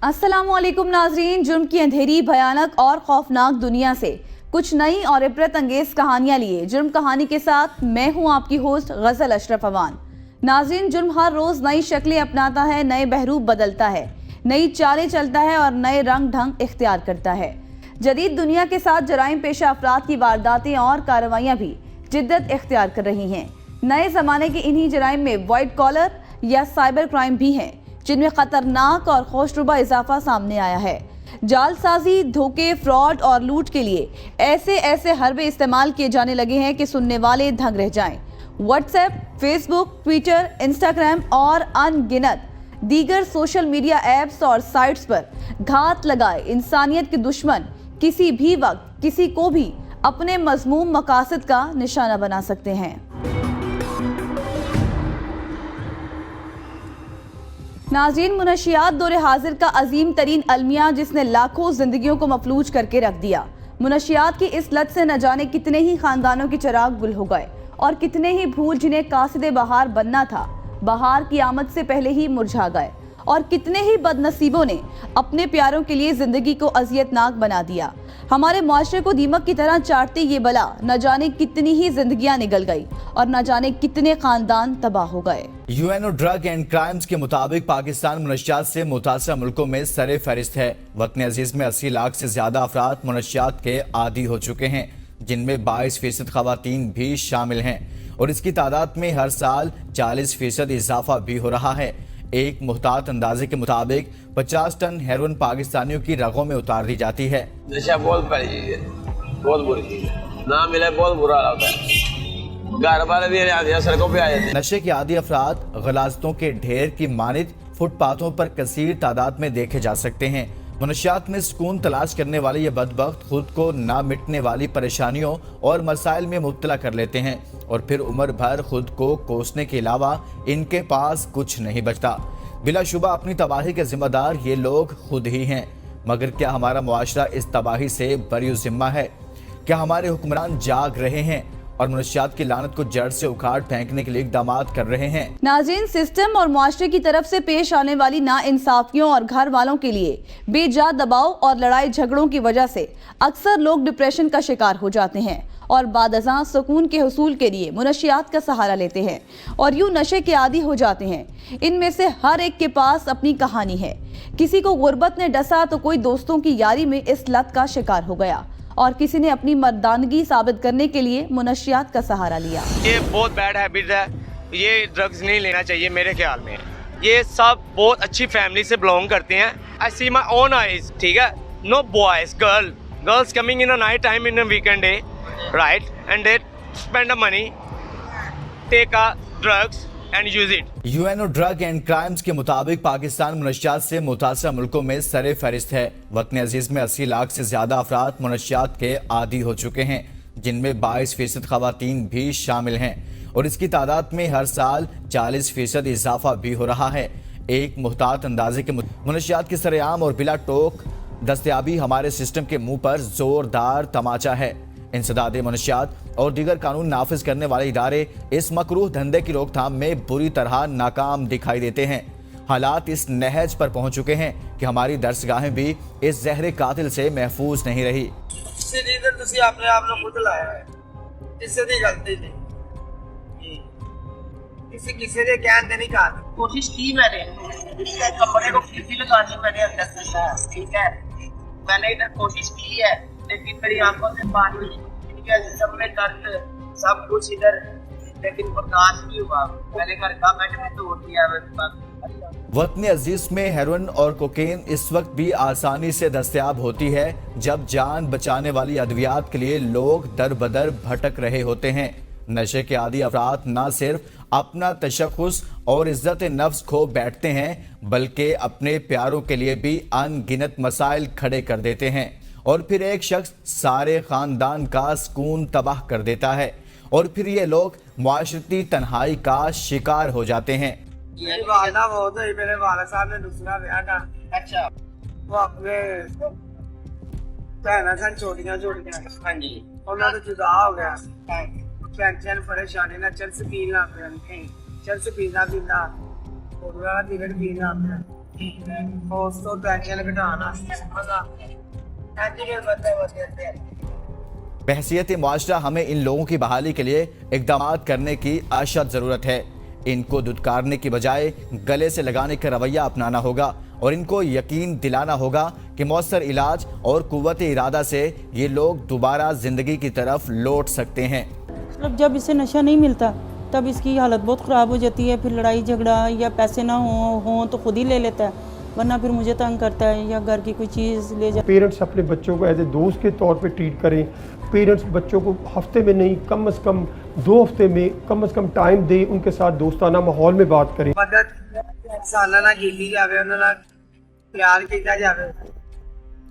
अस्सलामुअलैकुम नाजरीन, जुर्म की अंधेरी, भयानक और खौफनाक दुनिया से कुछ नई और इबरत अंगेज कहानियां लिए जुर्म कहानी के साथ मैं हूं आपकी होस्ट गजल अशरफ अवान। नाजरीन, जुर्म हर रोज नई शक्लें अपनाता है, नए बहरूप बदलता है, नई चालें चलता है और नए रंग ढंग इख्तियार करता है। जदीद दुनिया के साथ जराइम पेशा अफराद की वारदातें और कार्रवाइयाँ भी जिद्दत इख्तियार कर रही हैं। नए ज़माने के इन्हीं जराइम में वाइट कॉलर या साइबर क्राइम भी हैं, जिनमें खतरनाक और खौशरुबा इजाफा सामने आया है। जालसाजी, धोखे, फ्रॉड और लूट के लिए ऐसे हरबे इस्तेमाल किए जाने लगे हैं कि सुनने वाले दंग रह जाएं। व्हाट्सएप, फेसबुक, ट्विटर, इंस्टाग्राम और अनगिनत दीगर सोशल मीडिया ऐप्स और साइट्स पर घात लगाए इंसानियत के दुश्मन किसी भी वक्त किसी को भी अपने मज़मूम मकासद का निशाना बना सकते हैं। नाज़रीन, मुनशियात दौरे हाजिर का अजीम तरीन अलमिया जिसने लाखों जिंदगियों को मफलूज करके रख दिया। मुनशियात की इस लत से न जाने कितने ही खानदानों के चिराग गुल हो गए और कितने ही फूल जिन्हें कासिदे बहार बनना था, बहार की आमद से पहले ही मुरझा गए और कितने ही बदनसीबों ने अपने प्यारों के लिए जिंदगी को अजियतनाक बना दिया। हमारे मुआशरे को दीमक की तरह चाटते ये बला न जाने कितनी ही जिंदगियां निगल गई और न जाने कितने खानदान तबाह हो गए। यूएनओ ड्रग एंड क्राइम्स के मुताबिक पाकिस्तान मुनशियात से मुतासर मुल्कों में सरे फहरिस्त है। वतन अजीज में 80 लाख से ज्यादा अफराद मुनशियात के आदी हो चुके हैं, जिनमें 22% खवातीन भी शामिल हैं और इसकी तादाद में हर साल 40% इजाफा भी हो रहा है। एक मुहतात अंदाजे के मुताबिक 50 टन हेरोइन पाकिस्तानियों की रगों में उतार दी जाती है। नशा बहुत बड़ी चीज है, बहुत बुरी चीज है, ना मिले बहुत बुरा होता है। घर वाले भी सड़कों पे आ जाते हैं। नशे के आदी अफराद गलाजतों के ढेर की मानिद फुटपाथों पर कसीर तादाद में देखे जा सकते हैं। मुनशियात में सुकून तलाश करने वाले ये बदबख्त खुद को ना मिटने वाली परेशानियों और मसाइल में मुब्तला कर लेते हैं और फिर उम्र भर खुद को कोसने के अलावा इनके पास कुछ नहीं बचता। बिलाशुबा अपनी तबाही के जिम्मेदार ये लोग खुद ही हैं, मगर क्या हमारा मुआशरा इस तबाही से बरी जिम्मा है? क्या हमारे हुक्मरान जाग रहे हैं और मुनशियात की लानत को जड़ से उखाड़ फेंकने के लिए इक़दाम कर रहे हैं? नाज़रीन, सिस्टम और मुआशरे की तरफ से पेश आने वाली नाइंसाफियों और घर वालों के लिए बेजा दबाव और लड़ाई झगड़ों की वजह से अक्सर लोग डिप्रेशन का शिकार हो जाते हैं और बादअज़ां सुकून के हुसूल के लिए मुनशियात का सहारा लेते हैं और यूं नशे के आदी हो जाते हैं। इनमें से हर एक के पास अपनी कहानी है। किसी को गुर्बत ने डसा तो कोई दोस्तों की यारी में इस लत का शिकार हो गया और किसी ने अपनी मर्दानगी साबित करने के लिए मुनशियात का सहारा लिया। ये बहुत बैड हैबिट है, ये ड्रग्स नहीं लेना चाहिए मेरे ख्याल में। ये सब बहुत अच्छी फैमिली से बिलोंग करते हैं। आई सी माई ओन आइज, ठीक है। No boys, girls coming in a night time in a weekend day, right, and they spend a money, take a drugs and use it. UNO drug and crimes के मुताबिक पाकिस्तान मुनशियात से मुतासर मुल्कों में सरे फहरिस्त है। वतन अजीज में 80 लाख से ज्यादा अफराद मुनशियात के आदी हो चुके हैं, जिनमें 22% खवातीन भी शामिल हैं और इसकी तादाद में हर साल 40% इजाफा भी हो रहा है। एक मुहतात अंदाजे के मुनशियात की सरेआम और बिला टोक दस्तयाबी हमारे सिस्टम के मुंह पर जोरदार तमाचा है। इंसदाद मुनशियात और दीगर कानून नाफिज करने वाले इदारे इस मकरूह धंधे की रोकथाम में बुरी तरह नाकाम दिखाई देते हैं। हालात इस नहज पर पहुंच चुके हैं कि हमारी दर्सगाहें भी इस जहरे कातिल से महफूज नहीं रही। अपने आप को खुद लाया है, इससे नहीं गलती नहीं, किसी ने क्या नहीं कहा। कोशिश की मैंने, कपड़े को किसी लगानी मैंने अंदर, ठीक है, मैंने इधर कोशिश की है, लेकिन मेरी आंखों से पानी, जिस्म में दर्द, सब कुछ इधर, लेकिन बर्दाश्त नहीं हुआ। मैंने घर का बेड तोड़ दिया। वतन अजीज में हेरोइन और कोकेन इस वक्त भी आसानी से दस्तयाब होती है, जब जान बचाने वाली अद्वियात के लिए लोग दर बदर भटक रहे होते हैं। नशे के आदी अफराद न सिर्फ अपना तशख्खुस और इज्जत नफ्स खो बैठते हैं, बल्कि अपने प्यारों के लिए भी अनगिनत मसाइल खड़े कर देते हैं और फिर एक शख्स सारे खानदान का सुकून तबाह कर देता है और फिर ये लोग मुआशरती तन्हाई का शिकार हो जाते हैं। मेरी वालदा बहुत है, मेरे वाला साहब ने दूसरा ब्याह का। अच्छा, वो अपने भैन सन छोटियां, हाँ जी, उन्होंने जुदा हो गया। टेंशन परेशानी ना चरस पीना, चरस पीना पूरा टिकट पीना आपने दोस्तों टेंशन घटाना मजा एंटी बंदे बंदे बहसियत मुआशरा हमें इन लोगों की बहाली के लिए इकदाम करने की अशद ज़रूरत है। इनको दुत्कारने की बजाय गले से लगाने का रवैया अपनाना होगा और इनको यकीन दिलाना होगा कि मौसर इलाज और कुव्वत इरादा से ये लोग दोबारा ज़िंदगी की तरफ लौट सकते हैं। मतलब जब इसे नशा नहीं मिलता तब इसकी हालत बहुत ख़राब हो जाती है, फिर लड़ाई झगड़ा या पैसे ना हो तो खुद ही ले लेता है, वरना फिर मुझे तंग करता है या घर की कोई चीज़ ले जाए। पेरेंट्स अपने बच्चों को एज ए दोस्त के तौर पे ट्रीट करें। पेरेंट्स बच्चों को हफ्ते में नहीं कम से कम 2 हफ्ते में कम से कम टाइम दें, उनके साथ दोस्ताना माहौल में बात करें। मदद साला ना कीती जावे, उन्हां नाल प्यार कीता जावे,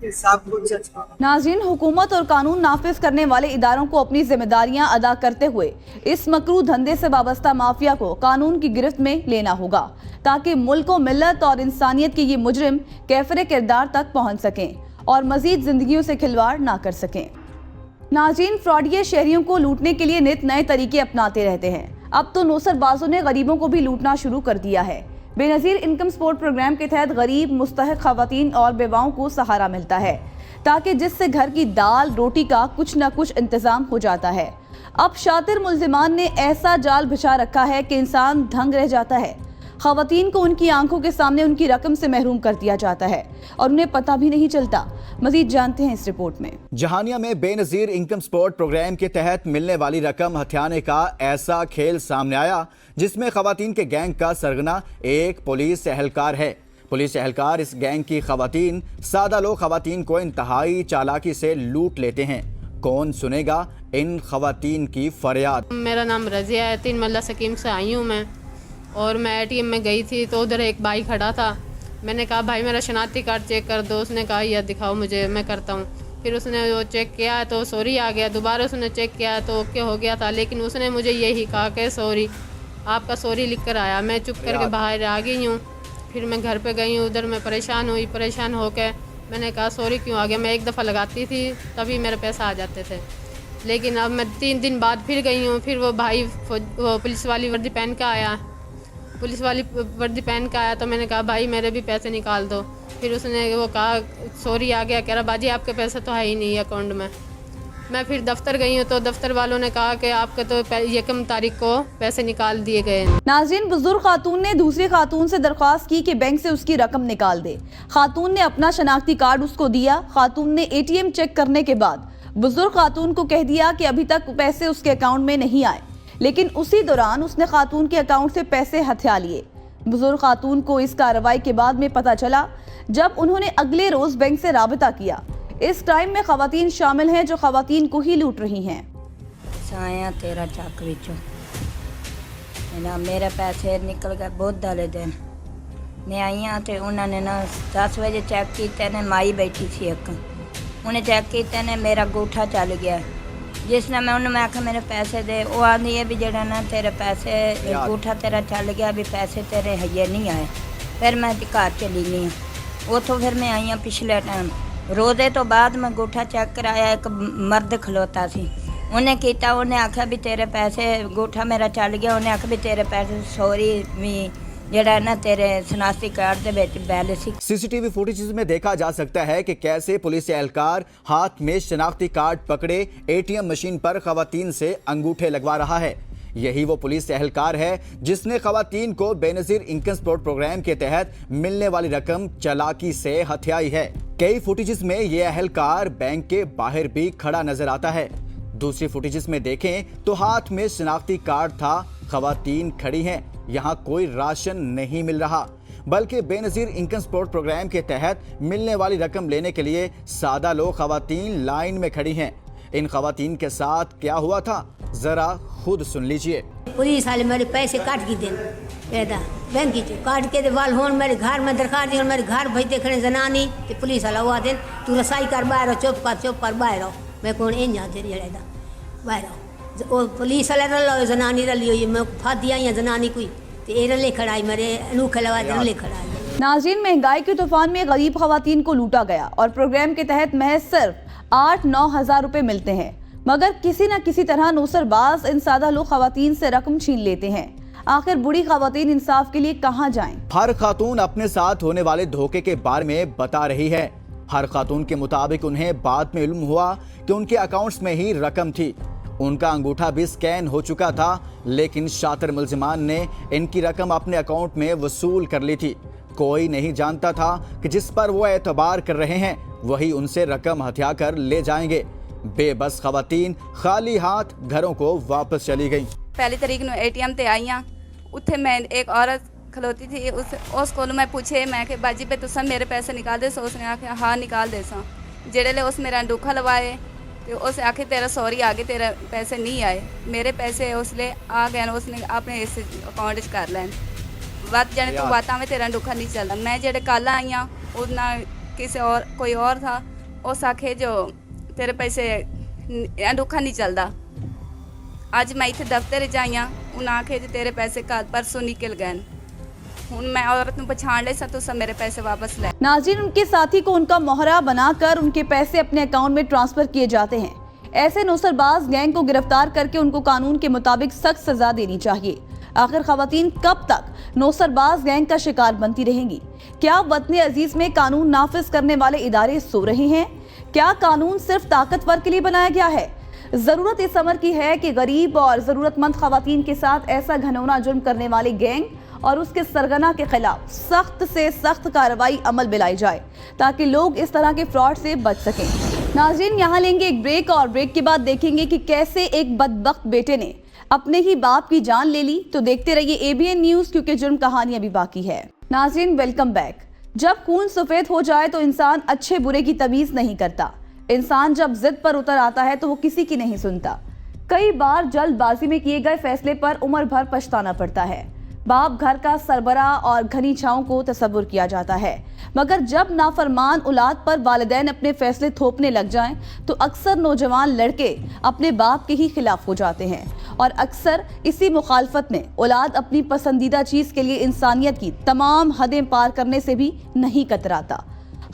ये सब कुछ अच्छा। नाज़रीन, हुकूमत और कानून नाफिज करने वाले इदारों को अपनी जिम्मेदारियां अदा करते हुए इस मकरू धंधे से वाबस्ता माफिया को कानून की गिरफ्त में लेना होगा ताकि मुल्क व मिल्लत और इंसानियत के ये मुजरिम कैफरे किरदार तक पहुंच सकें और मजीद जिंदगियों से खिलवाड़ ना कर सकें। नाज़रीन, फ्रॉडिये शहरियों को लूटने के लिए नित नए तरीके अपनाते रहते हैं। अब तो नौसरबाजों ने गरीबों को भी लूटना शुरू कर दिया है। बेनज़ीर इनकम सपोर्ट प्रोग्राम के तहत गरीब मुस्तहक ख़वातीन और बेवाओं को सहारा मिलता है ताकि जिससे घर की दाल रोटी का कुछ न कुछ इंतज़ाम हो जाता है। अब शातिर मुल्ज़िमान ने ऐसा जाल बिछा रखा है कि इंसान दंग रह जाता है। ख़वातीन को उनकी आंखों के सामने उनकी रकम से महरूम कर दिया जाता है और उन्हें पता भी नहीं चलता। मजीद जानते हैं इस रिपोर्ट में। जहानिया में बेनज़ीर इनकम सपोर्ट प्रोग्राम के तहत मिलने वाली रकम हथियाने का ऐसा खेल सामने आया जिसमें ख़वातीन के गैंग का सरगना एक पुलिस एहलकार है। पुलिस एहलकार इस गैंग की ख़वातीन सादा लोग ख़वातीन को इंतहाई चालाकी से लूट लेते हैं। कौन सुनेगा इन ख़वातीन की फरियाद। मेरा नाम रज़िया है, 3 मल्ला स्कीम से आई हूँ मैं, और मैं ATM में गई थी तो उधर एक भाई खड़ा था। मैंने कहा भाई मेरा शनाख्ती कार्ड चेक कर दो। उसने कहा यह दिखाओ मुझे, मैं करता हूँ। फिर उसने वो चेक किया तो सॉरी आ गया। दोबारा उसने चेक किया तो ओके हो गया था, लेकिन उसने मुझे यही कहा कि सॉरी, आपका सॉरी लिख कर आया। मैं चुप करके बाहर आ गई हूँ। फिर मैं घर पे गई हूँ, उधर मैं परेशान हुई। परेशान होकर मैंने कहा सॉरी क्यों आ गया। मैं एक दफ़ा लगाती थी तभी मेरे पैसा आ जाते थे, लेकिन अब मैं 3 दिन बाद फिर गई हूँ। फिर वो भाई वो पुलिस वाली वर्दी पहन के आया। पुलिस वाली वर्दी पहन के आया तो मैंने कहा भाई मेरे भी पैसे निकाल दो। फिर उसने वो कहा सॉरी आ गया, कह रहा बाजी आपके पैसे तो है ही नहीं अकाउंट में। मैं फिर दफ्तर गई हूँ तो दफ्तर वालों ने कहा कि आपके तो 1 तारीख को पैसे निकाल दिए गए। नाज़रीन, बुजुर्ग खातून ने दूसरी खातून से दरख्वास्त की कि बैंक से उसकी रकम निकाल दे। खातून ने अपना शनाख्ती कार्ड उसको दिया। खातून ने ATM चेक करने के बाद बुजुर्ग खातून को कह दिया कि अभी तक पैसे उसके अकाउंट में नहीं आए, लेकिन उसी दौरान उसने खातून के अकाउंट से पैसे हथिया लिए। बुजुर्ग खातून को इस कार्रवाई के बाद में पता चला जब उन्होंने अगले रोज बैंक से राबता किया। इस टाइम में खवातीन शामिल हैं जो खवातीन को ही लूट रही हैं। साया तेरा चक विचों मेरे पैसे निकल गए बहुत डाले दिन। मैं आई हाँ तो उन्होंने ना 10 बजे चेक किए ने, माई बैठी थी एक, उन्हें चेक किए ने मेरा अंगूठा चल गया। जिसने मैं उन्हें मैं आखा मेरे पैसे दे, वो आदमी है भी जड़ा ना तेरे पैसे अंगूठा तेरा चल गया, भी पैसे तेरे हये नहीं आए। फिर मैं घर चली गई हूँ। उतों फिर मैं आई हाँ पिछले टाइम रोजे तो बाद मैं अंगूठा चेक कराया। एक मर्द खलोता सी, उन्हें किया, उन्हें आखा भी तेरे पैसे अंगूठा मेरा चल गया। उन्हें आखा भी तेरे पैसे सॉरी भी जड़ा ना तेरे शनाख्ती कार्ड दे विच बैलेंस। सीसीटीवी फुटेज में देखा जा सकता है कि कैसे पुलिस एहलकार हाथ में शनाख्ती कार्ड पकड़े ATM मशीन पर खवातीन से अंगूठे लगवा रहा है। यही वो पुलिस एहलकार है जिसने खवातीन को बेनज़ीर इनकम सपोर्ट प्रोग्राम के तहत मिलने वाली रकम चालाकी से हथियाई है। कई फुटेजेस में ये एहलकार बैंक के बाहर भी खड़ा नजर आता है। दूसरी फुटेजेस में देखें तो हाथ में शनाख्ती कार्ड था, खवातीन खड़ी हैं, यहाँ कोई राशन नहीं मिल रहा, बल्कि बेनज़ीर इनकम सपोर्ट प्रोग्राम के तहत मिलने वाली रकम लेने के लिए सादा लोग खवातीन लाइन में खड़ी हैं। इन खवातीन के साथ क्या हुआ था जरा खुद सुन लीजिए। पुलिस वाले मेरे पैसे काट के देन बैंक की काट के वाल होन मेरे घर में दरकार दी, मेरे घर भेजते खड़े जनानी तो पुलिस वाला हुआ दिन तू रसाई कर बाहर चुप कर बाहर आओ। मैं कौन इन जड़ा बाहर आओ, पुलिस वाले रलो जनानी रली हुई, मैं फस दिया या जनानी कोई तो ये रले खड़ाई मेरे अनूखे लगा रले खड़ाई। नाज़रीन, महंगाई के तूफान में गरीब खवातीन को लूटा गया और प्रोग्राम के तहत महज सिर्फ 8-9 हज़ार रुपए मिलते हैं, मगर किसी न किसी तरह नौसरबाज इन सादा लोग खवातीन से रकम छीन लेते हैं। आखिर बुरी खवातीन इंसाफ के लिए कहां जाएं? हर खातून अपने साथ होने वाले धोखे के बारे में बता रही है। हर खातून के मुताबिक उन्हें बाद में इल्म हुआ कि उनके अकाउंट्स में ही रकम थी। उनका अंगूठा भी स्कैन हो चुका था, लेकिन शातिर मुल्जिमान ने इनकी रकम अपने अकाउंट में वसूल कर ली थी। कोई नहीं जानता था कि जिस पर वो एतबार कर रहे हैं वही उनसे रकम हथिया कर ले जाएंगे। बेबस खवातीन खाली हाथ घरों को वापस चली गईं। पहली तारीख ਨੂੰ ATM ਤੇ ਆਈਆਂ, ਉੱਥੇ मैं एक औरत खलोती थी, उस कोल मैं पूछे, मैं कि बाजी पे तुसा मेरे पैसे निकाल दे सो? उसने आखे हाँ निकाल दे सा। जेड़े ले उस मेरा अंडूखा लवाए तो उस आखे तेरा सॉरी आ गए, तेरे पैसे नहीं आए। मेरे पैसे उसले आ गए, उसने अपने इस अकाउंट च कर लैन। बात जाने तो बात में तेरा अंडूखा नहीं चलता। मैं जेड़े कल आई हाँ उतना किसी और कोई और था, उस आखे जो तेरे पैसे अंडूखा नहीं चलता। अज मैं इतने दफ्तर जाई हाँ, उन्हें आखे जी तेरे पैसे कल परसों निकल गए। हुण मैं औरत नूं पछाण लिया, तुसां मेरे पैसे वापस ले। नाज़रीन, उनके साथी को उनका मोहरा बनाकर उनके पैसे अपने अकाउंट में ट्रांसफर किए जाते हैं। ऐसे नौसरबाज गैंग को गिरफ्तार करके उनको कानून के मुताबिक सख्त सजा देनी चाहिए। आखिर खवातीन कब तक नौसरबाज गैंग का शिकार बनती रहेंगी? क्या वतन अजीज में कानून नाफिज करने वाले इदारे सो रहे हैं? क्या कानून सिर्फ ताकतवर के लिए बनाया गया है? जरूरत इस अमर की है कि गरीब और जरूरतमंद खवातीन के साथ ऐसा घिनौना जुर्म करने वाले गैंग और उसके सरगना के खिलाफ सख्त से सख्त कार्रवाई अमल में लाई जाए, ताकि लोग इस तरह के फ्रॉड से बच सकें। नाज़रीन, यहाँ लेंगे एक ब्रेक और ब्रेक के बाद देखेंगे कि कैसे एक बदबख्त बेटे ने अपने ही बाप की जान ले ली। तो देखते रहिए ABN न्यूज, क्योंकि जुर्म कहानी अभी बाकी है। नाज़रीन, वेलकम बैक। जब खून सफेद हो जाए तो इंसान अच्छे बुरे की तमीज नहीं करता। इंसान जब जिद पर उतर आता है तो वो किसी की नहीं सुनता। कई बार जल्दबाजी में किए गए फैसले पर उम्र भर पछताना पड़ता है। बाप घर का सरबरा और घनी छांव को तसव्वुर किया जाता है, मगर जब नाफरमान औलाद पर वालिदैन अपने फैसले थोपने लग जाएं तो अक्सर नौजवान लड़के अपने बाप के ही खिलाफ हो जाते हैं। और अक्सर इसी मुखालफत में औलाद अपनी पसंदीदा चीज के लिए इंसानियत की तमाम हदें पार करने से भी नहीं कतराता।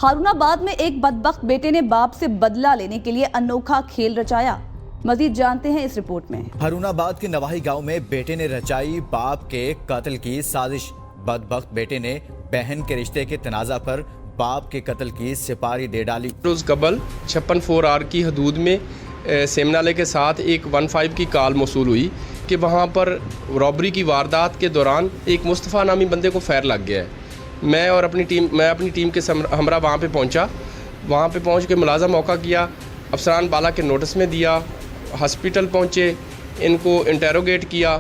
हारूनाबाद में एक बदबख्त बेटे ने बाप से बदला लेने के लिए अनोखा खेल रचाया। मजीद जानते हैं इस रिपोर्ट में। हारूनाबाद के नवाही गांव में बेटे ने रचाई बाप के कत्ल की साजिश। बदबख्त बेटे ने बहन के रिश्ते के तनाजा पर बाप के कत्ल की सिपारी दे डाली। रोज कबल 56-4R की हदूद में सेमनाले के साथ एक 15 की कॉल मौसूल हुई कि वहाँ पर रॉबरी की वारदात के दौरान एक मुस्तफ़ा नामी बंदे को फैर लग गया है। मैं अपनी टीम के हमरा वहाँ पे पहुँचा। वहाँ पे पहुँच के मुलाजा मौका किया, अफसरान बाला के नोटिस में दिया, हॉस्पिटल पहुँचे, इनको इंटेरोगेट किया।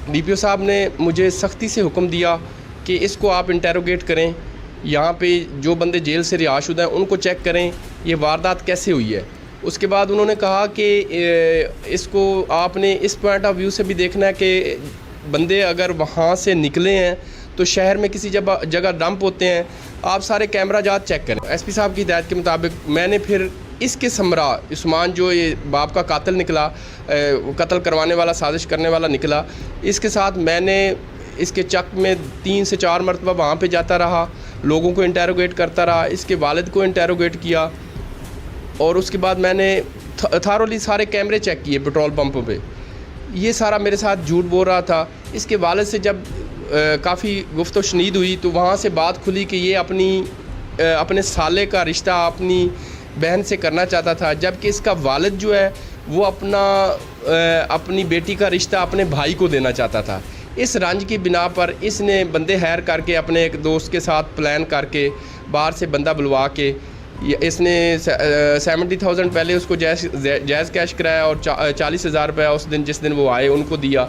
DPO साहब ने मुझे सख्ती से हुक्म दिया कि इसको आप इंटेरोगेट करें, यहाँ पे जो बंदे जेल से रिहाशुदा हैं उनको चेक करें, ये वारदात कैसे हुई है। उसके बाद उन्होंने कहा कि इसको आपने इस पॉइंट ऑफ व्यू से भी देखना है कि बंदे अगर वहाँ से निकले हैं तो शहर में किसी जगह डंप होते हैं, आप सारे कैमरा जात चेक करें। SP साहब की हिदायत के मुताबिक मैंने फिर इसके समरा उस्मान जो ये बाप का कातिल निकला, कत्ल करवाने वाला, साजिश करने वाला निकला, इसके साथ मैंने इसके चक में 3 से 4 मरतबा वहाँ पे जाता रहा, लोगों को इंटेरोगेट करता रहा, इसके वालिद को इंटेरोगेट किया। और उसके बाद मैंने थारोली सारे कैमरे चेक किए पेट्रोल पंपों पे। ये सारा मेरे साथ झूठ बोल रहा था। इसके वालिद से जब काफ़ी गुफ्तो शनीद हुई तो वहाँ से बात खुली कि ये अपने साले का रिश्ता अपनी बहन से करना चाहता था, जबकि इसका वालिद जो है वो अपनी बेटी का रिश्ता अपने भाई को देना चाहता था। इस रंज की बिना पर इसने बंदे हायर करके अपने एक दोस्त के साथ प्लान करके बाहर से बंदा बुलवा के इसने 70,000 पहले उसको जायज़ कैश कराया और 40,000 रुपया उस दिन जिस दिन वो आए उनको दिया।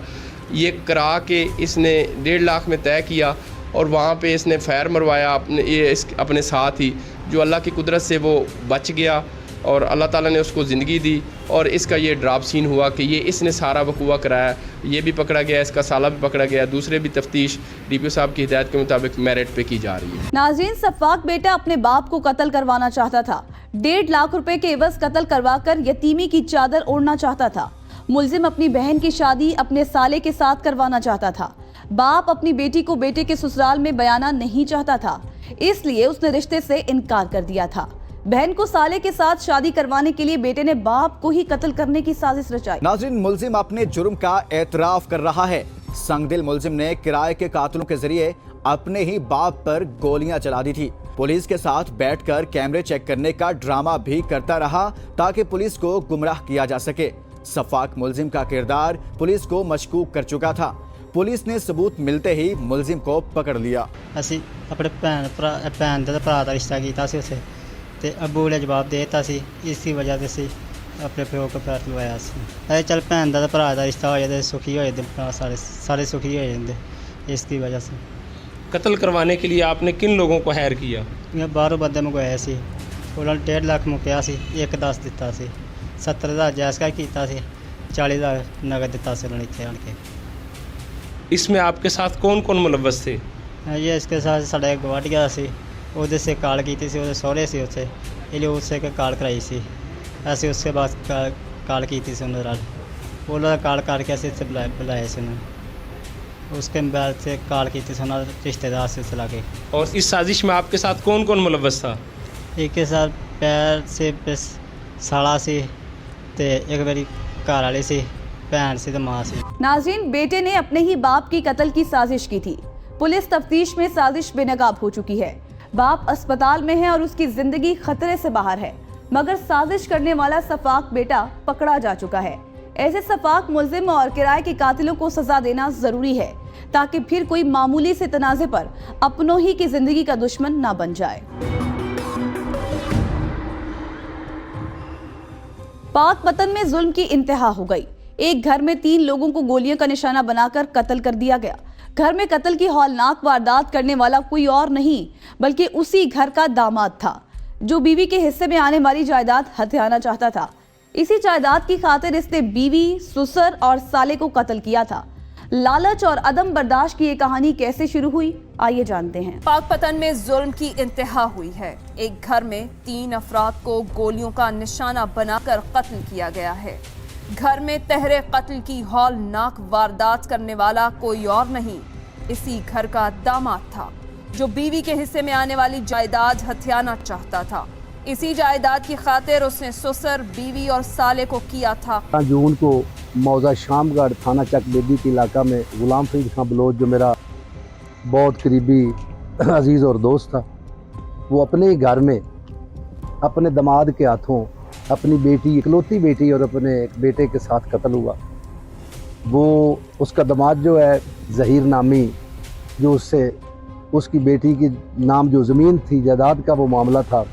ये करा के इसने 1.5 लाख में तय किया और वहाँ पे इसने फैर मरवाया अपने साथ ही, जो अल्लाह की कुदरत से वो बच गया और अल्लाह ताला ने उसको ज़िंदगी दी। और इसका ये ड्राप सीन हुआ कि ये इसने सारा वकूआ कराया, ये भी पकड़ा गया, इसका साला भी पकड़ा गया। दूसरे भी तफ्तीश DPO साहब की हिदायत के मुताबिक मेरिट पे की जा रही है। नाज़रीन, सफ़ाक बेटा अपने बाप को कत्ल करवाना चाहता था। 1.5 लाख रुपए के एवज कत्ल करवाकर यतीमी की चादर ओढ़ना चाहता था। मुलजिम अपनी बहन की शादी अपने साले के साथ करवाना चाहता था। बाप अपनी बेटी को बेटे के ससुराल में बयाना नहीं चाहता था, इसलिए उसने रिश्ते से इनकार कर दिया था। बहन को साले के साथ शादी करवाने के लिए बेटे ने बाप को ही कत्ल करने की साजिश रचाई। नाज़रीन, मुलजिम अपने जुर्म का एतराफ कर रहा है। संगदिल मुलजिम ने किराए के कातिलों के जरिए अपने ही बाप पर गोलियां चला दी थी। पुलिस के साथ बैठकर कैमरे चेक करने का ड्रामा भी करता रहा ताकि पुलिस को गुमराह किया जा सके। सफाक मुलजिम का किरदार पुलिस को मशकूक कर चुका था। पुलिस ने सबूत मिलते ही मुलजिम को पकड़ लिया। ਅਸੀਂ ਆਪਣੇ ਭੈਣ ਦਾ ਭਰਾ ਦਾ ਰਿਸ਼ਤਾ ਕੀਤਾ ਸੀ ਉਸੇ ਤੇ ਅੱਬੂ ਨੇ ਜਵਾਬ ਦੇ ਦਿੱਤਾ ਸੀ, ਇਸੀ ਵਜ੍ਹਾ ਤੇ ਅਸੀਂ ਆਪਣੇ ਪਿਓ ਕੋ ਪੈਰ ਲਵਾਇਆ ਸੀ। ਇਹ ਚੱਲ ਭੈਣ ਦਾ ਭਰਾ ਦਾ ਰਿਸ਼ਤਾ ਹੋ ਜਾਏ ਸੁਖੀ ਹੋ ਜਾਂਦੇ, ਸਾਰੇ ਸੁਖੀ ਹੋ ਜਾਂਦੇ इसकी वजह से। कत्ल करवाने के लिए आपने किन लोगों को हायर किया? मैं 12 बंदे मंगवाए सी, ਉਹਨਾਂ ਨੇ 1.5 ਲੱਖ ਮੁਕਿਆ ਸੀ, 1.10 ਦਿੱਤਾ ਸੀ, 70,000 ਜਾਇਜ਼ ਕੀਤਾ ਸੀ, 40,000 ਨਗਦ ਦਿੱਤਾ ਸੀ ਉਹਨਾਂ ਨੇ ਇੱਥੇ ਆਣ ਕੇ। इसमें आपके साथ कौन कौन मुलव्वस थे? ये इसके साथ साढ़े गवाटिया से ਉਹਦੇ से ਕਾਲ ਕੀਤੀ ਸੀ, ਉਹਦੇ ਸਹੁਰੇ ਸੀ ਉੱਥੇ, ਇਹ ਉਸੇ ਕੇ ਕਾਲ ਕਰਾਈ ਸੀ। ਅਸੀਂ ਉਸਕੇ ਬਾਅਦ ਕਾਲ ਕੀਤੀ ਸੀ ਉਹਨਾਂ ਨਾਲ, ਉਹਨਾਂ ਦਾ ਕਾਲ ਕਰਕੇ ਅਸੀਂ ਇੱਥੇ ਬੁਲਾਏ ਸੀ ਉਹਨਾਂ ਨੂੰ। उसके बाद से काल की थी सोना रिश्तेदार से चला के। और इस साजिश में आपके साथ कौन कौन मुलव्वस था? एक के साथ पैर से बस साला से ते एक मेरी घर वाले से, भैन से, माँ से। नाज़रीन, बेटे ने अपने ही बाप की कत्ल की साजिश की थी। पुलिस तफ्तीश में साजिश बेनकाब हो चुकी है। बाप अस्पताल में है और उसकी जिंदगी खतरे से बाहर है, मगर साजिश करने वाला सफाक बेटा पकड़ा जा चुका है। ऐसे सफाक मुलजिम और किराए के कातिलों को सजा देना जरूरी है ताकि फिर कोई मामूली से तनाज़े पर अपनों ही की जिंदगी का दुश्मन ना बन जाए। पाकपतन में जुल्म की इंतहा हो गई। एक घर में 3 लोगों को गोलियों का निशाना बनाकर कत्ल कर दिया गया। घर में कत्ल की हौलनाक वारदात करने वाला कोई और नहीं बल्कि उसी घर का दामाद था जो बीवी के हिस्से में आने वाली जायदाद हथियाना चाहता था। इसी जायदाद की खातिर इसने बीवी, ससुर और साले को कत्ल किया था। लालच और अदम बर्दाश्त की ये कहानी कैसे शुरू हुई, आइए जानते हैं। पाकपतन में जुल्म की इंतहा हुई है। एक घर में 3 अफराद को गोलियों का निशाना बनाकर कत्ल किया गया है। घर में तहरे कत्ल की हौलनाक वारदात करने वाला कोई और नहीं, इसी घर का दामाद था जो बीवी के हिस्से में आने वाली जायदाद हथियाना चाहता था। इसी जायदाद की खातिर उसने ससुर, बीवी और साले को किया था। जून को मौजा शामगढ़ थाना चक बेदी के इलाका में गुलाम फरीद खां बलोच, जो मेरा बहुत करीबी अजीज़ और दोस्त था, वो अपने ही घर में अपने दामाद के हाथों अपनी बेटी, इकलौती बेटी और अपने एक बेटे के साथ कत्ल हुआ। वो उसका दामाद जो है ज़हीर नामी, जो उससे उसकी बेटी की नाम जो ज़मीन थी, जायदाद का वो मामला था,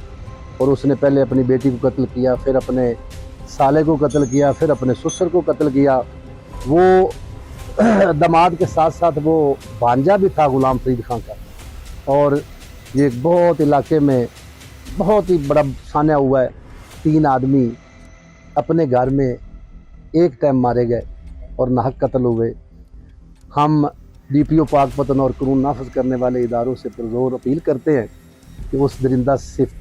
और उसने पहले अपनी बेटी को कत्ल किया, फिर अपने साले को कत्ल किया, फिर अपने ससुर को कत्ल किया। वो दामाद के साथ साथ वो भांजा भी था गुलाम फरीद खां का। और ये बहुत इलाके में बहुत ही बड़ा सान्या हुआ है। 3 आदमी अपने घर में एक टाइम मारे गए और नाहक कत्ल हुए। हम DPO पाकपतन और कानून नाफज करने वाले इदारों से पुरजोर अपील करते हैं कि उस दरिंदा सिफ्त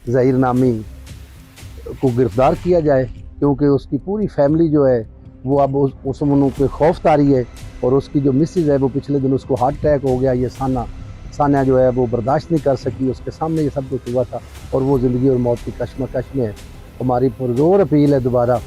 ज़हीर नामी को गिरफ़्तार किया जाए, क्योंकि उसकी पूरी फैमिली जो है वो अब उस पे खौफ तारी है। और उसकी जो मिसेज है वो पिछले दिन उसको हार्ट अटैक हो गया। ये सान्या जो है वो बर्दाश्त नहीं कर सकी, उसके सामने ये सब कुछ हुआ था और वो ज़िंदगी और मौत की कश्मकश में है। हमारी पुरजोर अपील है दोबारा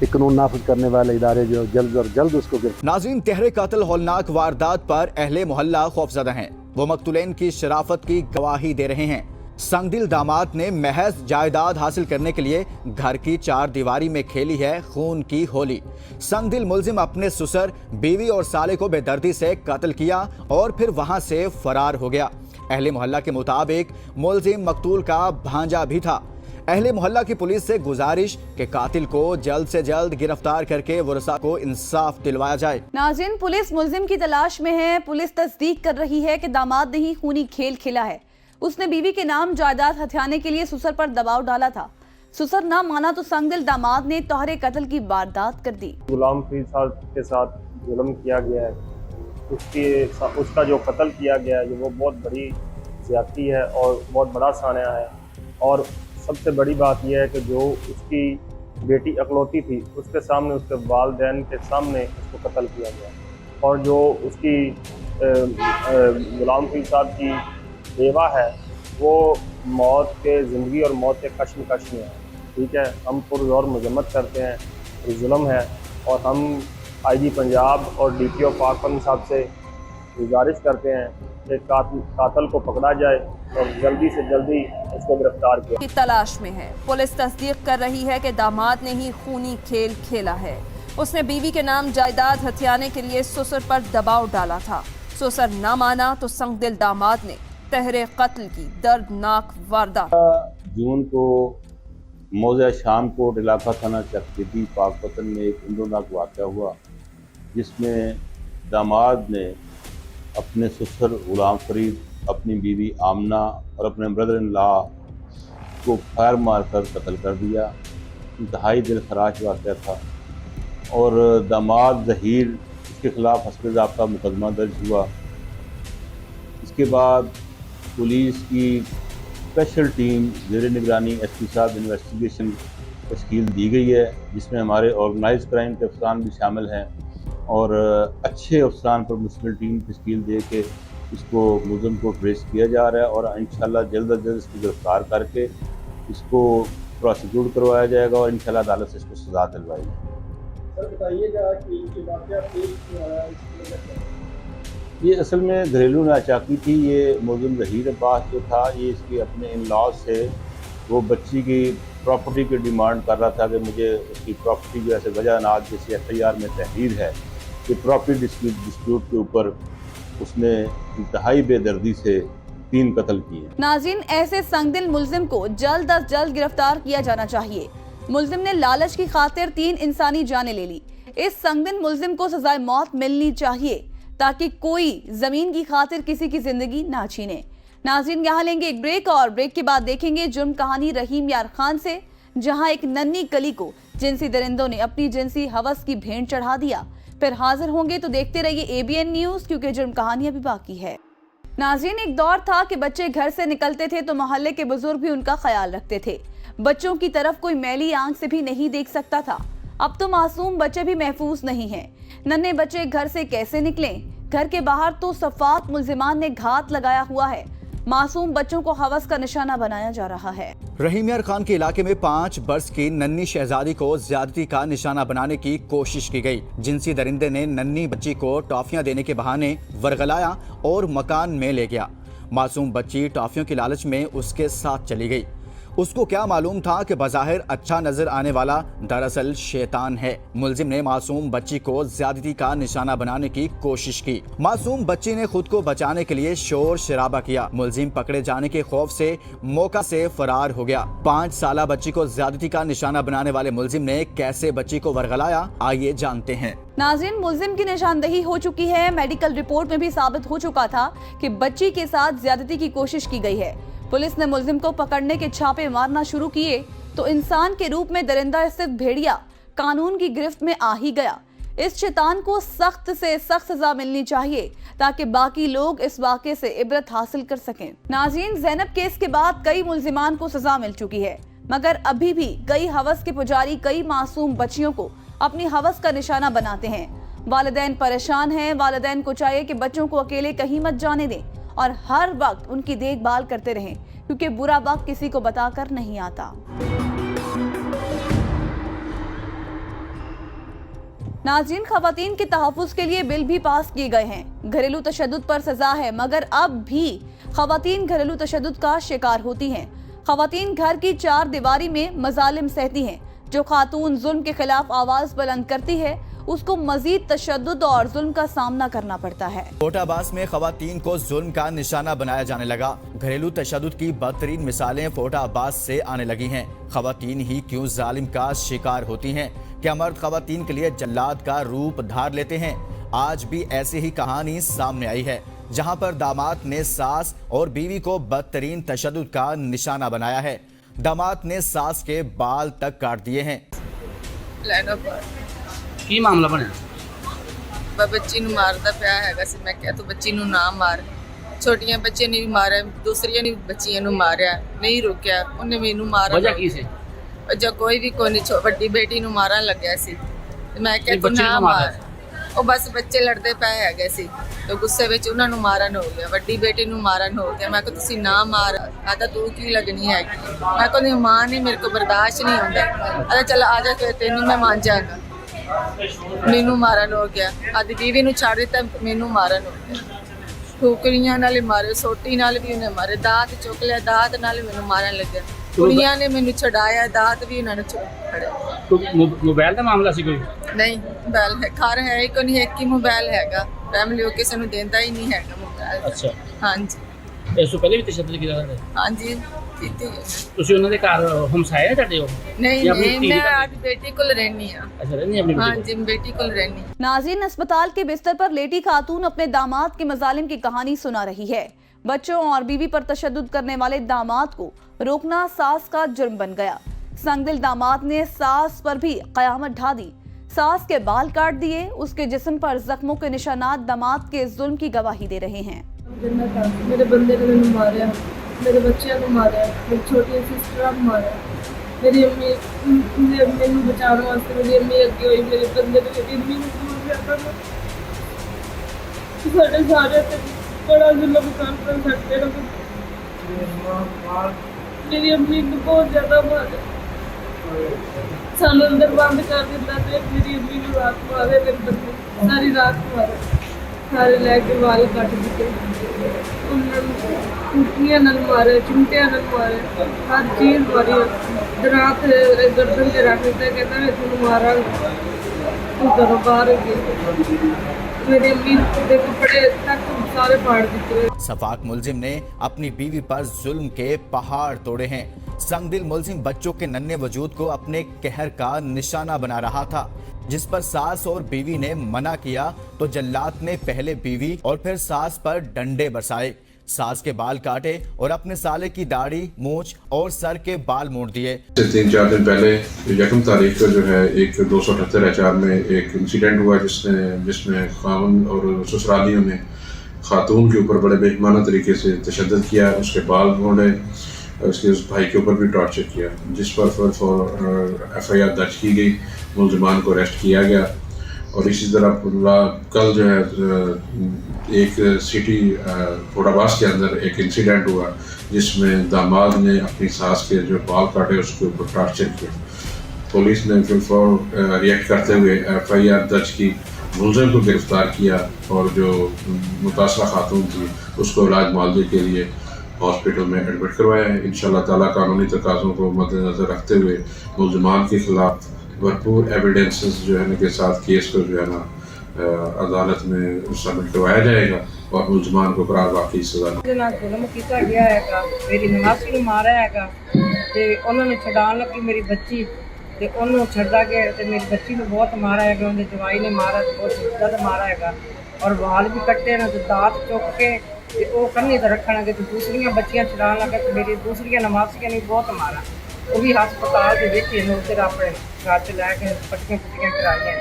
कि कानून नाफिज करने वाले इदारे जो जल्द और जल्द उसको गिरफ्तार। नाज़रीन, तहरे कत्ल हौलनाक वारदात पर अहले मोहल्ला खौफजदा हैं। वो मकतूलैन की शराफत की गवाही दे रहे हैं। संगदिल दामाद ने महज जायदाद हासिल करने के लिए घर की 4 दीवारी में खेली है खून की होली। संगदिल मुलजिम अपने ससुर, बीवी और साले को बेदर्दी से कत्ल किया और फिर वहां से फरार हो गया। अहले मोहल्ला के मुताबिक मुलजिम मकतूल का भांजा भी था। अहले मोहल्ला की पुलिस से गुजारिश कि कातिल को जल्द से जल्द गिरफ्तार करके वरसा को इंसाफ दिलवाया जाए। नाज़रीन, पुलिस मुलजिम की तलाश में है। पुलिस तस्दीक कर रही है कि दामाद ने ही खूनी खेल खेला है। उसने बीवी के नाम जायदाद हथियाने के लिए ससुर पर दबाव डाला था। ससुर ना माना तो संगदिल दामाद ने तोहरे कत्ल की वारदात कर दी। गुलाम फरीद साहब के साथ जुल्म किया गया है, उसका जो कत्ल किया गया है वो बहुत बड़ी ज्यादती है और बहुत बड़ा सान्या है। और सबसे बड़ी बात यह है कि जो उसकी बेटी इकलौती थी उसके सामने, उसके वालिदैन के सामने उसको कत्ल किया गया। और जो उसकी गुलाम फरीद साहब की बेवा है वो मौत के, ज़िंदगी और मौत के कश्मकश में है। ठीक है, हम पुरज़ोर मजम्मत करते हैं, जुल्म है और हम IG पंजाब और DPO पाकपन साहब से गुजारिश करते हैं कि कातिल को पकड़ा जाए और जल्दी से जल्दी उसको गिरफ्तार किया की तलाश में है। पुलिस तस्दीक कर रही है कि दामाद ने ही खूनी खेल खेला है। उसने बीवी के नाम जायदाद हथियाने के लिए ससुर पर दबाव डाला था। ससुर न माना तो संगदिल दामाद ने तहरे कत्ल की दर्दनाक वारदात। जून को मौजा शामकोट इलाका थाना चकबेदी पाकपतन में एक इंदोनाक वाक़या हुआ, जिसमें दामाद ने अपने ससुर गुलाम फरीद, अपनी बीवी आमना और अपने ब्रदर इन लॉ को फायर मार कर कत्ल कर दिया। इंतहाई दिल खराश वाक़या था और दामाद ज़हीर इसके ख़िलाफ़ हस्ब ज़ाब्ता मुकदमा दर्ज हुआ। इसके बाद पुलिस की स्पेशल टीम ज़ेर निगरानी SP साहब इन्वेस्टिगेशन तश्कील दी गई है, जिसमें हमारे ऑर्गेनाइज क्राइम के अफसरान भी शामिल हैं और अच्छे अफसरान पर मुश्तमिल टीम तश्कील दे के इसको मुलज़िम को ट्रेस किया जा रहा है और इंशाल्लाह जल्द अज जल्द इसको गिरफ्तार करके इसको प्रोसिक्यूट करवाया जाएगा और इंशाल्लाह अदालत से इसको सज़ा दिलवाई जाएगी। सर बताइएगा कि ये वाक़या पेश क्यों आया, ये असल में घरेलू नाचाकी थी। ये मुलज़िम ज़हीर अब्बास जो था, ये इसके अपने इन लॉज से वो बच्ची की प्रॉपर्टी की डिमांड कर रहा था कि मुझे उसकी प्रॉपर्टी जो ऐसे वजह अनाज जैसे FIR में तहरीर है कि प्रॉपर्टी डिस्प्यूट के ऊपर उसने इंतहाई बेदर्दी से 3 कत्ल किए। नाज़रीन, ऐसे संगदिल मुल्जिम को जल्द अज जल्द गिरफ्तार किया जाना चाहिए। मुल्जिम ने लालच की खातिर 3 इंसानी जानें ले ली। इस संगदिल मुल्जिम को सजाए मौत मिलनी चाहिए ताकि कोई जमीन की खातिर किसी की जिंदगी ना छीने। नाज़रीन, यहाँ लेंगे एक ब्रेक और ब्रेक के बाद देखेंगे जुर्म कहानी रहीम यार खान से, जहाँ एक नन्ही कली को जिनसी दरिंदों ने अपनी जिनसी हवस की भेंट चढ़ा दिया। फिर हाजिर होंगे तो देखते रहिए ABN न्यूज, क्योंकि जुर्म कहानी अभी बाकी है। नाज़रीन, एक दौर था कि बच्चे घर से निकलते थे तो मोहल्ले के बुजुर्ग भी उनका ख्याल रखते थे। बच्चों की तरफ कोई मैली आंख से भी नहीं देख सकता था। अब तो मासूम बच्चे भी महफूज नहीं हैं। नन्हे बच्चे घर से कैसे निकलें? घर के बाहर तो सफात मुल्जिमान ने घात लगाया हुआ है। मासूम बच्चों को हवस का निशाना बनाया जा रहा है। रहीम यार खान के इलाके में 5 बरस की नन्ही शहजादी को ज्यादती का निशाना बनाने की कोशिश की गई। जिनसी दरिंदे ने नन्ही बच्ची को टॉफियां देने के बहाने वरगलाया और मकान में ले गया। मासूम बच्ची टॉफियों की लालच में उसके साथ चली गई। उसको क्या मालूम था कि बज़ाहिर अच्छा नजर आने वाला दरअसल शैतान है। मुल्जिम ने मासूम बच्ची को ज्यादती का निशाना बनाने की कोशिश की। मासूम बच्ची ने खुद को बचाने के लिए शोर शराबा किया। मुल्जिम पकड़े जाने के खौफ से मौका से फरार हो गया। 5 साला बच्ची को ज्यादती का निशाना बनाने वाले मुल्जिम ने कैसे बच्ची को वरगलाया, आइए जानते हैं। नाज़रीन, मुल्जिम की निशानदही हो चुकी है। मेडिकल रिपोर्ट में भी साबित हो चुका था कि बच्ची के साथ ज्यादती की कोशिश की गई है। पुलिस ने मुल्जिम को पकड़ने के छापे मारना शुरू किए तो इंसान के रूप में दरिंदा स्थित भेड़िया कानून की गिरफ्त में आ ही गया। इस शैतान को सख्त से सख्त सजा मिलनी चाहिए ताकि बाकी लोग इस वाक़े से इबरत हासिल कर सकें। नाज़रीन, ज़ैनब केस के बाद कई मुल्जिमान को सजा मिल चुकी है, मगर अभी भी कई हवस के पुजारी कई मासूम बच्चियों को अपनी हवस का निशाना बनाते हैं। वालिदैन परेशान हैं। वालिदैन को चाहिए कि बच्चों को अकेले कहीं मत जाने दें और हर वक्त उनकी देखभाल करते रहें, क्योंकि बुरा वक्त किसी को बताकर नहीं आता। नाज़रीन, खवातीन के तहफ़्फ़ुज़ के लिए बिल भी पास किए गए हैं। घरेलू तशद्दुद पर सजा है, मगर अब भी खवातीन घरेलू तशद्दुद का शिकार होती हैं। खवातीन घर की 4 दीवारी में मजालिम सहती हैं। जो खातून जुल्म के खिलाफ आवाज बुलंद करती है उसको मजीद तशद्दुद और जुल्म का सामना करना पड़ता है। कोटा अब्बास में खवातीन को जुल्म का निशाना बनाया जाने लगा। घरेलू तशद्दुद की बदतरीन मिसालें कोटा अब्बास से आने लगी हैं। खवातीन ही क्यों जालिम का शिकार होती हैं? क्या मर्द खवातीन के लिए जल्लाद का रूप धार लेते हैं? आज भी ऐसी ही कहानी सामने आई है, जहां पर दामाद ने सास और बीवी को बदतरीन तशद्दुद का निशाना बनाया है। दामाद ने सास के बाल तक काट दिए हैं। ਕੀ ਮਾਮਲਾ ਬਣਿਆ? ਬੱਚੀ ਨੂੰ ਮਾਰਦਾ ਪਿਆ ਹੈਗਾ ਸੀ। ਮੈਂ ਕਿਹਾ ਤੂੰ ਬੱਚੀ ਨੂੰ ਨਾ ਮਾਰ। ਛੋਟੀਆਂ ਬੱਚੇ ਨੇ ਵੀ ਮਾਰਿਆ, ਦੂਸਰੀਆਂ ਨੇ ਬੱਚੀਆਂ ਨੂੰ ਮਾਰਿਆ, ਨਹੀਂ ਰੁਕਿਆ, ਉਹਨੇ ਮੈਨੂੰ ਮਾਰਿਆ। ਵਜ੍ਹਾ ਕੀ ਸੀ? ਵਜ੍ਹਾ ਕੋਈ ਵੀ ਕੋਈ ਨਹੀਂ, ਵੱਡੀ ਬੇਟੀ ਨੂੰ ਮਾਰਨ ਲੱਗਿਆ ਸੀ ਤੇ ਮੈਂ ਕਿਹਾ ਤੂੰ ਨਾ ਮਾਰ। ਉਹ ਬਸ ਬੱਚੇ ਲੜਦੇ ਪਏ ਹੈਗੇ ਸੀ ਤੇ ਗੁੱਸੇ ਵਿੱਚ ਉਹਨਾਂ ਨੂੰ ਮਾਰਨ ਹੋ ਗਿਆ, ਵੱਡੀ ਬੇਟੀ ਨੂੰ ਮਾਰਨ ਹੋ ਗਿਆ। ਮੈਂ ਕਿਹਾ ਤੁਸੀਂ ਨਾ ਮਾਰ, ਆ ਤਾਂ ਤੂੰ ਕੀ ਲੱਗਣੀ ਹੈਗੀ। ਮੈਂ ਕਹਿੰਦੀ ਮਾਂ ਨਹੀਂ, ਮੇਰੇ ਕੋਲ ਬਰਦਾਸ਼ਤ ਨਹੀਂ ਹੁੰਦਾ। ਅਰੇ ਚੱਲ ਆ ਜਾ, ਤੈਨੂੰ ਮੈਂ ਮੰਨ ਜਾਗਾ। ਮੈਨੂੰ ਮਾਰਨ ਹੋ ਗਿਆ, ਆਦੀ ਬੀਵੀ ਨੂੰ ਛੱਡ ਦਿੱਤਾ, ਮੈਨੂੰ ਮਾਰਨ ਹੋ ਗਿਆ। ਠੋਕਰੀਆਂ ਨਾਲ ਮਾਰੇ, ਸੋਟੀ ਨਾਲ ਵੀ ਉਹਨੇ ਮਾਰੇ, ਦਾਤ ਚੁੱਕ ਲਿਆ, ਦਾਤ ਨਾਲ ਮੈਨੂੰ ਮਾਰਨ ਲੱਗਿਆ। ਕੁੜੀਆਂ ਨੇ ਮੈਨੂੰ ਛਡਾਇਆ, ਦਾਤ ਵੀ ਉਹਨਾਂ ਨੇ ਫੜਿਆ। ਮੋਬਾਈਲ ਦਾ ਮਾਮਲਾ ਸੀ ਕੋਈ? ਨਹੀਂ, ਮੋਬਾਈਲ ਹੈ ਘਰ ਹੈ ਹੀ ਕੋਈ ਨਹੀਂ, ਇੱਕ ਹੀ ਮੋਬਾਈਲ ਹੈਗਾ, ਫੈਮਿਲੀ ਉਹ ਕਿਸੇ ਨੂੰ ਦਿੰਦਾ ਹੀ ਨਹੀਂ ਹੈਗਾ ਮੋਬਾਈਲ। ਅੱਛਾ, ਹਾਂਜੀ। ਇਸ ਤੋਂ ਪਹਿਲੇ ਵੀ ਤਸ਼ੱਦਦ ਕੀਤਾ ਜਾਂਦਾ? ਹਾਂਜੀ ਕੀਤੀ ਹੈ। ਤੁਸੀਂ ਉਹਨਾਂ ਦੇ ਘਰ ਹਮਸਾਇਆ ਹੈ ਤੁਹਾਡੇ? ਨਹੀਂ ਨਹੀਂ, ਮੈਂ ਆਪਣੀ ਬੇਟੀ ਕੋਲ ਰਹਿਣੀ ਆ। अच्छा, रहनी है अपनी बेटी? हाँ जी, बेटी को रहनी। नाज़रीन, अस्पताल के बिस्तर पर लेटी खातून अपने दामाद के मजालिम की कहानी सुना रही है। बच्चों और बीवी पर तशद्दुद करने वाले दामाद को रोकना सास का जुर्म बन गया। संगदिल दामाद ने सास पर भी कयामत ढा दी, सास के बाल काट दिए, उसके जिस्म पर जख्मों के निशानात दामाद के जुल्म की गवाही दे रहे हैं। मेरे बंदे ने मैंने मारा, मेरे बच्चे को मारा, मेरी छोटी सिस्टर को मारा, मेरी अम्मी मैनू बचाने वास्ते मेरी अम्मी अगे हुई, मेरे बंदे ने मेरी अम्मी को दूर करता था। साढ़े सारे बड़ा जुल्म कर सकते रहो। मेरी अम्मी को बहुत ज्यादा मारा, सानू अंदर बंद कर दिता थे। मेरी अम्मी को रात मारे, मेरे बंदे सारी रात मारे, सारे लैके वाल कट दिते, टूटियां नाल मारे, चिमटियां नाल मारे, हर चीज मारी। रात गर्दन से रख दिता, कहता मैं तेन मारा, तू घरों बाहर गई। मेरी अम्मी के कपड़े तक सारे फाड़ दिए। सफाक मुलजिम ने अपनी बीवी पर जुल्म के पहाड़ तोड़े हैं। संगदिल मुलजिम बच्चों के नन्हे वजूद को अपने कहर का निशाना बना रहा था, जिस पर सास और बीवी ने मना किया तो जल्लाद ने पहले बीवी और फिर सास पर डंडे बरसाए, सास के बाल काटे और अपने साले की दाढ़ी, मूंछ और सर के बाल मोड़ दिए। 3-4 दिन पहले यकम तारीख को जो है एक 278 HR में एक इंसिडेंट हुआ जिसमें खावन और ससुरालियों ने खातून के ऊपर बड़े बेईमाना तरीके से तशद्दुद किया, उसके बाल मोड़े, उसके उस भाई के ऊपर भी टॉर्चर किया, जिस पर FIR दर्ज की गई, मुलजमान को अरेस्ट किया गया। और इसी तरह कल जो है एक सिटी फोडाबास के अंदर एक इंसिडेंट हुआ जिसमें दामाद ने अपनी सास के जो बाल काटे उसके ऊपर टॉर्चर किया। पुलिस ने फिर रिएक्ट करते हुए FIR दर्ज की, मुलजिम को गिरफ्तार किया और जो मुतासरा खातून थी उसको इलाज मुआवजे के लिए हॉस्पिटल में एडमिट करवाया है। इंशाअल्लाह ताला कानूनी तकाज़ों को मद्देनज़र रखते हुए मुलजमान के खिलाफ भरपूर एविडेंसेस जो है के साथ केस को जो है ना अदालत में सबमिट करवाया जाएगा और मुलजमान को करार वाकई सजा जुल्म किया गया है। मेरी नवासी को मारा है, उन्होंने छड़ान लगी मेरी बच्ची, तो उन्होंने छड़ा गया, तो मेरी बच्ची को बहुत मारा है, उन्हें जवाई ने मारा, तो बहुत ज़्यादा मारा है, और वाल भी कट्टे ना, तो दांत चुक के वो कन्नी तो रखना लगे, तो दूसरियाँ बच्चियाँ छड़ान लगे, तो मेरी दूसरियाँ नवासियाँ ने बहुत मारा, वो भी हस्पताल के विच उधर अपने घर च लैके पट्टियां पुट्टियां कराइया।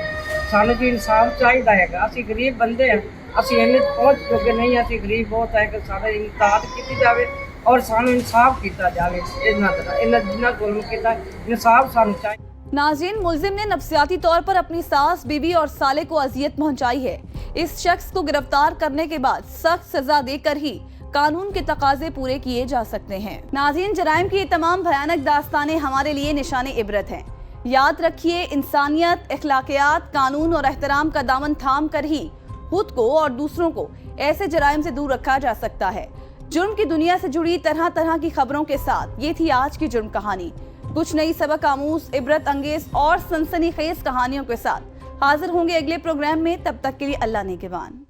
सानू जी इंसाफ चाहिए है, असी गरीब बंदे हैं, असी इन्ने पहुँच चुके नहीं, असी गरीब बहुत है कि साढ़े इमदाद की जाए और सानू इंसाफ किया जाए। जिन्ना जुल्म किया इंसाफ सानू चाहिए। नाज़रीन, मुलजिम ने नफ्सियाती तौर पर अपनी सास, बीवी और साले को अजियत पहुंचाई है। इस शख्स को गिरफ्तार करने के बाद सख्त सजा देकर ही कानून के तकाजे पूरे किए जा सकते हैं। नाज़रीन, जराइम की ये तमाम भयानक दास्तानें हमारे लिए निशाने इबरत हैं। याद रखिए, इंसानियत, अखलाकियात, कानून और एहतराम का दामन थाम कर ही खुद को और दूसरों को ऐसे जराइम से दूर रखा जा सकता है। जुर्म की दुनिया से जुड़ी तरह तरह की खबरों के साथ ये थी आज की जुर्म कहानी। कुछ नई सबक आमूज, इबरत अंगेज और सनसनीखेज कहानियों के साथ हाजिर होंगे अगले प्रोग्राम में। तब तक के लिए अल्लाह नेगेबान।